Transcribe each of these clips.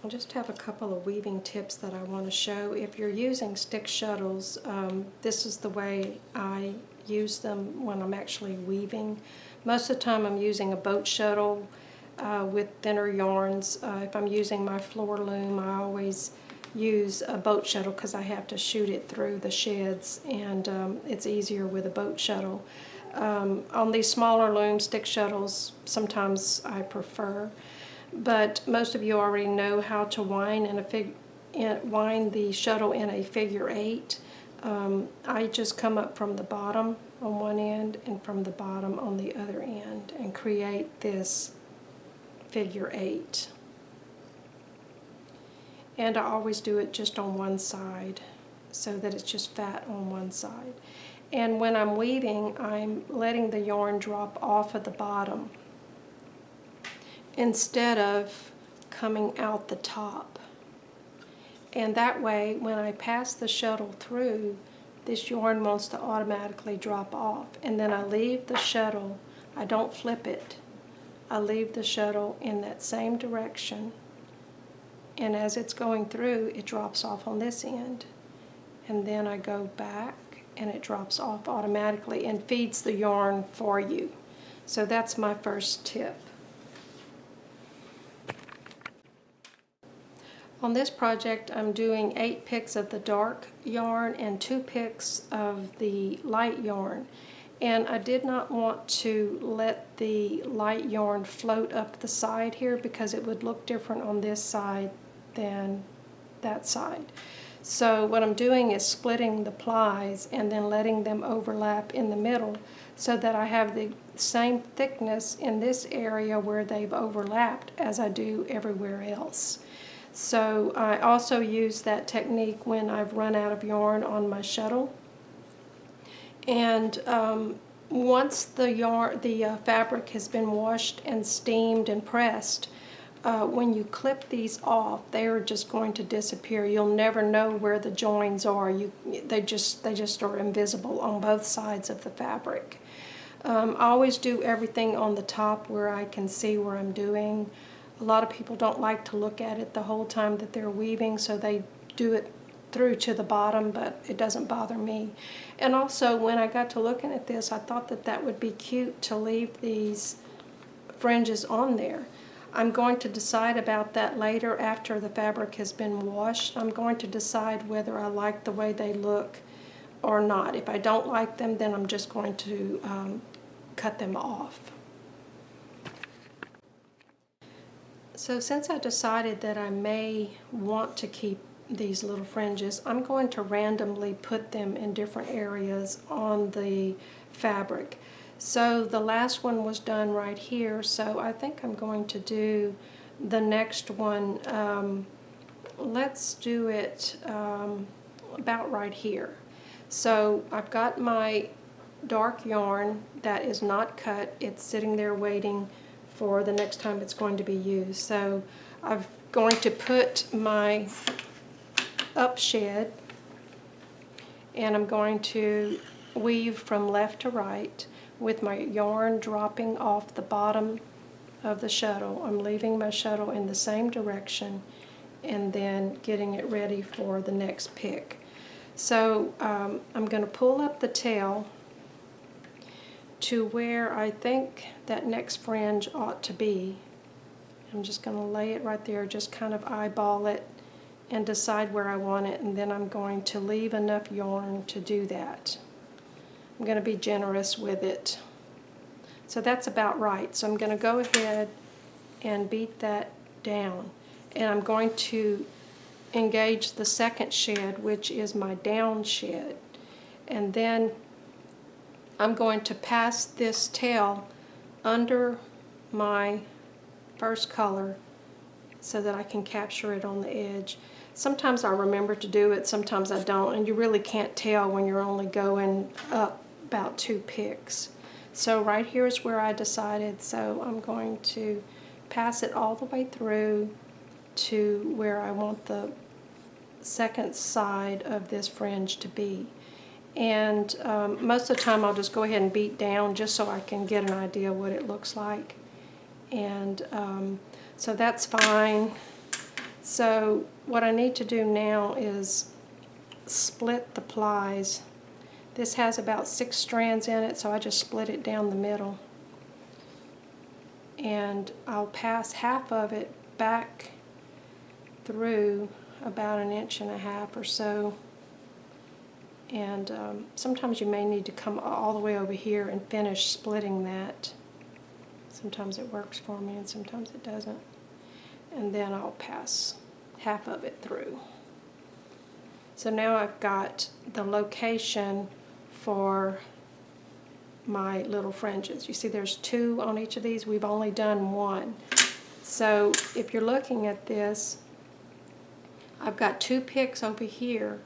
I just have a couple of weaving tips that I want to show. If you're using stick shuttles, this is the way I use them when I'm actually weaving. Most of the time I'm using a boat shuttle with thinner yarns. If I'm using my floor loom, I always use a boat shuttle because I have to shoot it through the sheds, and it's easier with a boat shuttle. On these smaller looms, stick shuttles, sometimes I prefer. But most of you already know how to wind wind the shuttle in a figure 8. I just come up from the bottom on one end and from the bottom on the other end and create this figure 8. And I always do it just on one side so that it's just fat on one side. And when I'm weaving, I'm letting the yarn drop off at the bottom instead of coming out the top. And that way, when I pass the shuttle through, this yarn wants to automatically drop off. And then I leave the shuttle, I don't flip it, I leave the shuttle in that same direction. And as it's going through, it drops off on this end. And then I go back and it drops off automatically and feeds the yarn for you. So that's my first tip. On this project, I'm doing 8 picks of the dark yarn and 2 picks of the light yarn. And I did not want to let the light yarn float up the side here because it would look different on this side than that side. So what I'm doing is splitting the plies and then letting them overlap in the middle so that I have the same thickness in this area where they've overlapped as I do everywhere else. So I also use that technique when I've run out of yarn on my shuttle. And once the fabric has been washed and steamed and pressed, when you clip these off, they're just going to disappear. You'll never know where the joins are. They just are invisible on both sides of the fabric. I always do everything on the top where I can see where I'm doing. A lot of people don't like to look at it the whole time that they're weaving, so they do it through to the bottom, but it doesn't bother me. And also, when I got to looking at this, I thought that that would be cute to leave these fringes on there. I'm going to decide about that later after the fabric has been washed. I'm going to decide whether I like the way they look or not. If I don't like them, then I'm just going to cut them off. So since I decided that I may want to keep these little fringes, I'm going to randomly put them in different areas on the fabric. So the last one was done right here, so I think I'm going to do the next one. Let's do it about right here. So I've got my dark yarn that is not cut. It's sitting there waiting for the next time it's going to be used. So I'm going to put my up shed and I'm going to weave from left to right with my yarn dropping off the bottom of the shuttle. I'm leaving my shuttle in the same direction and then getting it ready for the next pick. So I'm going to pull up the tail to where I think that next fringe ought to be. I'm just going to lay it right there, just kind of eyeball it and decide where I want it, and then I'm going to leave enough yarn to do that. I'm going to be generous with it. So that's about right. So I'm going to go ahead and beat that down, and I'm going to engage the second shed, which is my down shed, and then I'm going to pass this tail under my first color so that I can capture it on the edge. Sometimes I remember to do it, sometimes I don't, and you really can't tell when you're only going up about 2 picks. So right here is where I decided, so I'm going to pass it all the way through to where I want the second side of this fringe to be. And most of the time I'll just go ahead and beat down just so I can get an idea what it looks like. And so that's fine. So what I need to do now is split the plies. This has about 6 strands in it, so I just split it down the middle. And I'll pass half of it back through about 1.5 inches or so. And sometimes you may need to come all the way over here and finish splitting that. Sometimes it works for me and sometimes it doesn't. And then I'll pass half of it through. So now I've got the location for my little fringes. You see there's 2 on each of these. We've only done 1. So if you're looking at this, I've got 2 picks over here,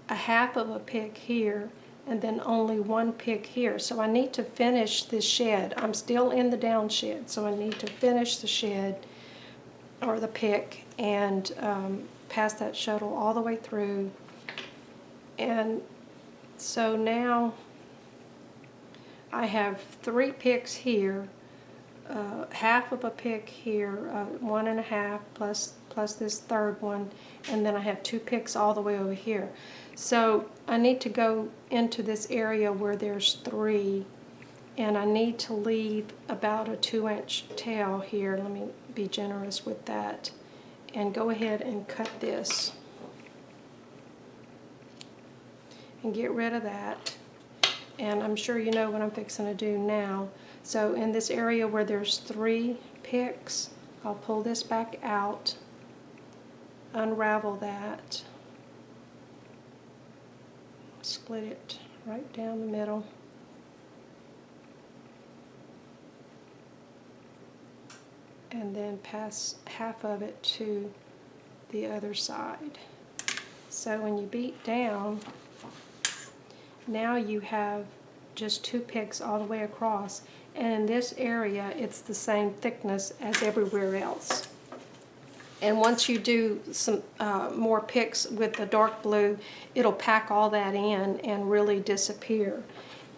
a half of a pick here, and then only 1 pick here. So I need to finish this shed. I'm still in the down shed, so I need to finish the shed or the pick and pass that shuttle all the way through. And so now I have 3 picks here, half of a pick here, 1.5 plus this third one, and then I have 2 picks all the way over here. So I need to go into this area where there's 3, and I need to leave about a 2-inch tail here. Let me be generous with that and go ahead and cut this and get rid of that. And I'm sure you know what I'm fixing to do now. So in this area where there's 3 picks, I'll pull this back out, unravel that, split it right down the middle, and then pass half of it to the other side. So when you beat down, now you have just 2 picks all the way across, and in this area it's the same thickness as everywhere else. And once you do some more picks with the dark blue, it'll pack all that in and really disappear.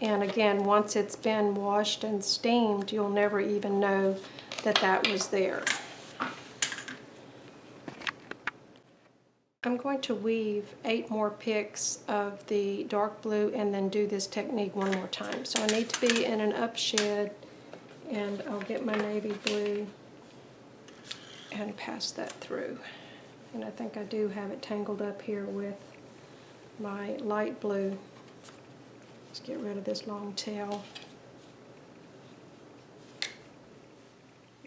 And again, once it's been washed and steamed, you'll never even know that that was there. I'm going to weave 8 more picks of the dark blue and then do this technique one more time. So I need to be in an up shed, and I'll get my navy blue and pass that through. And I think I do have it tangled up here with my light blue. Let's get rid of this long tail.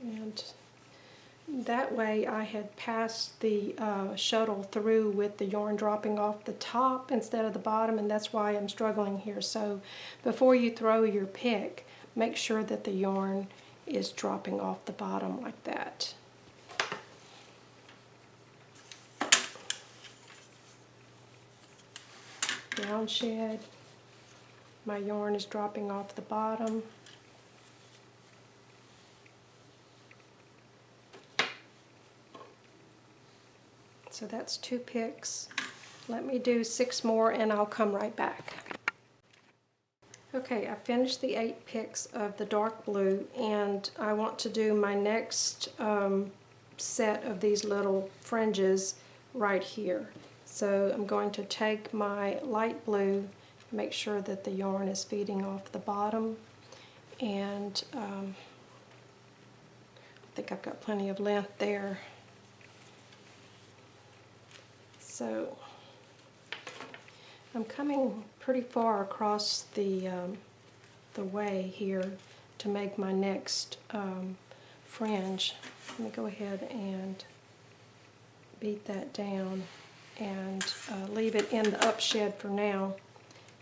And that way I had passed the shuttle through with the yarn dropping off the top instead of the bottom, and that's why I'm struggling here. So before you throw your pick, make sure that the yarn is dropping off the bottom like that. Down shed, my yarn is dropping off the bottom. So that's 2 picks. Let me do 6 more and I'll come right back. Okay, I finished the 8 picks of the dark blue, and I want to do my next set of these little fringes right here. So I'm going to take my light blue, make sure that the yarn is feeding off the bottom, and I think I've got plenty of length there. So I'm coming pretty far across the way here to make my next fringe. Let me go ahead and beat that down and leave it in the up shed for now.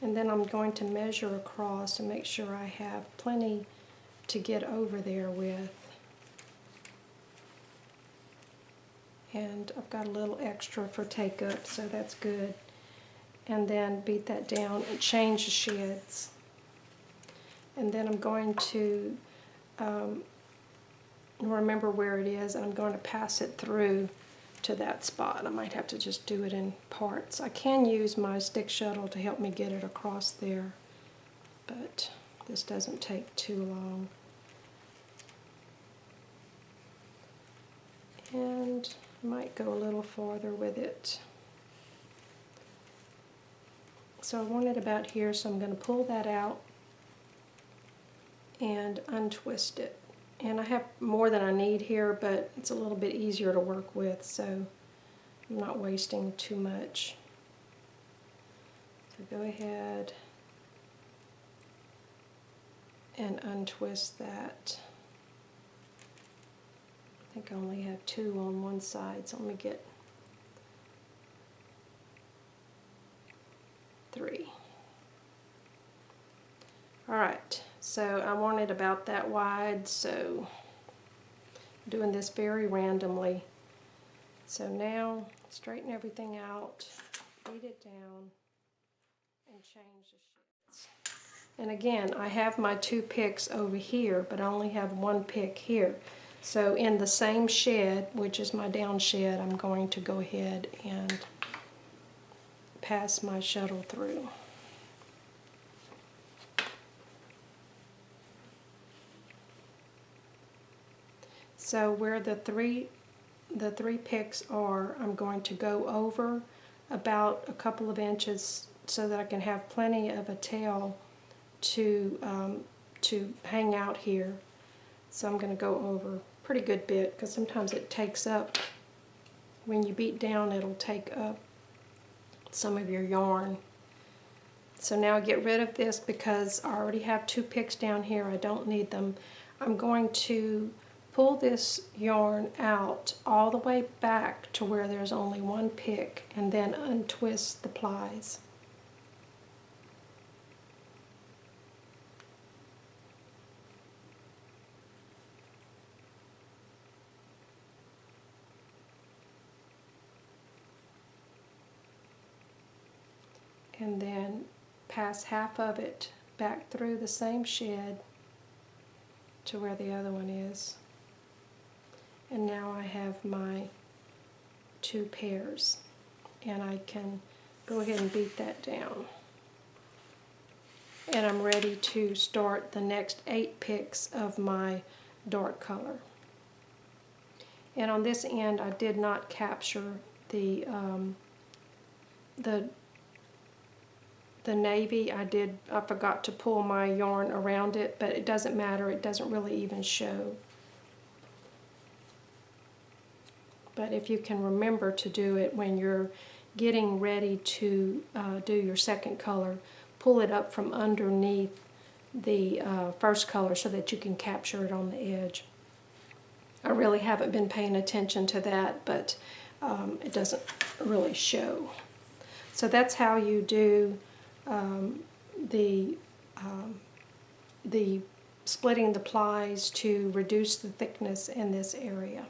And then I'm going to measure across and make sure I have plenty to get over there with. And I've got a little extra for take up, so that's good. And then beat that down and change the sheds. And then I'm going to remember where it is, and I'm going to pass it through to that spot. I might have to just do it in parts. I can use my stick shuttle to help me get it across there, but this doesn't take too long. And I might go a little farther with it. So I want it about here, so I'm going to pull that out and untwist it. And I have more than I need here, but it's a little bit easier to work with, so I'm not wasting too much. So go ahead and untwist that. I think I only have 2 on one side, so let me get 3. Alright, so I want it about that wide, so I'm doing this very randomly. So now, straighten everything out, beat it down, and change the shades. And again, I have my 2 picks over here, but I only have 1 pick here. So in the same shed, which is my down shed, I'm going to go ahead and pass my shuttle through. So where the three picks are, I'm going to go over about a couple of inches so that I can have plenty of a tail to hang out here. So I'm going to go over a pretty good bit, because sometimes it takes up, when you beat down, it'll take up some of your yarn. So now I get rid of this because I already have 2 picks down here. I don't need them. I'm going to pull this yarn out all the way back to where there's only 1 pick, and then untwist the plies. And then pass half of it back through the same shed to where the other one is. And now I have my 2 pairs, and I can go ahead and beat that down. And I'm ready to start the next 8 picks of my dark color. And on this end, I did not capture the navy. I forgot to pull my yarn around it, but it doesn't matter. It doesn't really even show. But if you can remember to do it when you're getting ready to do your second color, pull it up from underneath the first color so that you can capture it on the edge. I really haven't been paying attention to that, but it doesn't really show. So that's how you do the splitting the plies to reduce the thickness in this area.